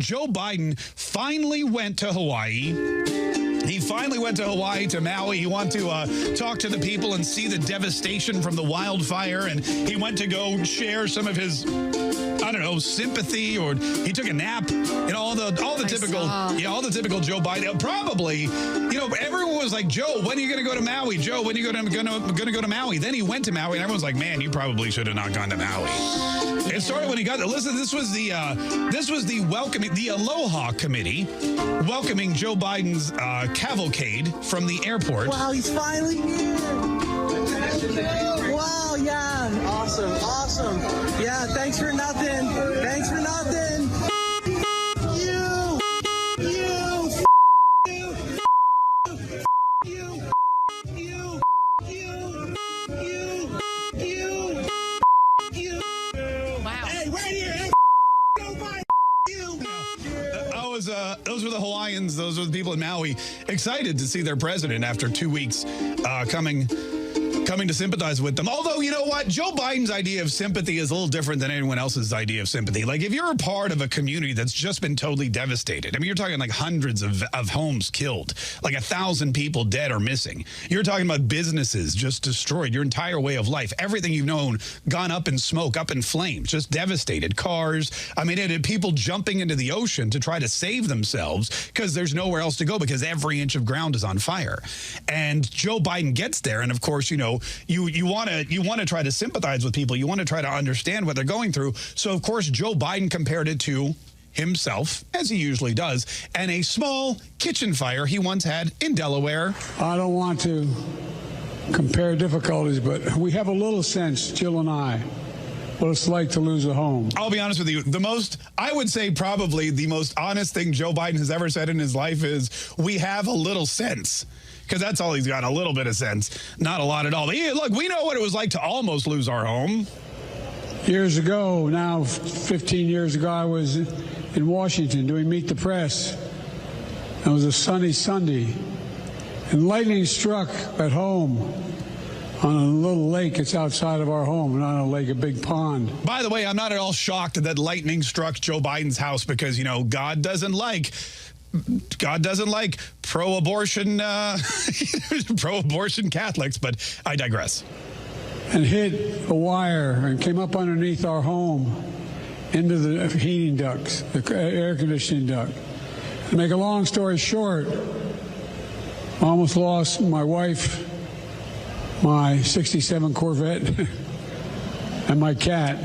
Joe Biden finally went to Hawaii. He finally went to Hawaii, to Maui. He wanted to talk to the people and see the devastation from the wildfire. And he went to go share some of his, I don't know, sympathy, or he took a nap. You know, all the typical Joe Biden. Probably, you know, everyone was like, Joe, when are you going to go to Maui? Joe, when are you going to go to Maui? Then he went to Maui, and everyone's like, man, you probably should have not gone to Maui. It started when he got there. Listen, this was the welcoming, the Aloha Committee welcoming Joe Biden's cavalcade from the airport. Wow, he's finally here. Wow, yeah. Awesome. Yeah, thanks for nothing. Those were the Hawaiians. Those were the people in Maui, excited to see their president after 2 weeks coming to sympathize with them. Although, you know what? Joe Biden's idea of sympathy is a little different than anyone else's idea of sympathy. Like, if you're a part of a community that's just been totally devastated, I mean, you're talking like hundreds of homes killed, like 1,000 people dead or missing. You're talking about businesses just destroyed, your entire way of life, everything you've known gone up in smoke, up in flames, just devastated. Cars. I mean, it had people jumping into the ocean to try to save themselves because there's nowhere else to go because every inch of ground is on fire. And Joe Biden gets there, and of course, you know, you want to try to sympathize with people. You want to try to understand what they're going through. So, of course, Joe Biden compared it to himself, as he usually does, and a small kitchen fire he once had in Delaware. I don't want to compare difficulties, but we have a little sense, Jill and I, what it's like to lose a home. I'll be honest with you. I would say probably the most honest thing Joe Biden has ever said in his life is, we have a little sense. Because that's all he's got, a little bit of sense. Not a lot at all. But look, we know what it was like to almost lose our home. Years ago, now 15 years ago, I was in Washington doing Meet the Press. It was a sunny Sunday, and lightning struck at home on a little lake. It's outside of our home, not a lake, a big pond. By the way, I'm not at all shocked that lightning struck Joe Biden's house because, you know, God doesn't like pro-abortion Catholics, but I digress. And hit a wire and came up underneath our home into the heating ducts, the air conditioning duct. To make a long story short, I almost lost my wife, my '67 Corvette, and my cat.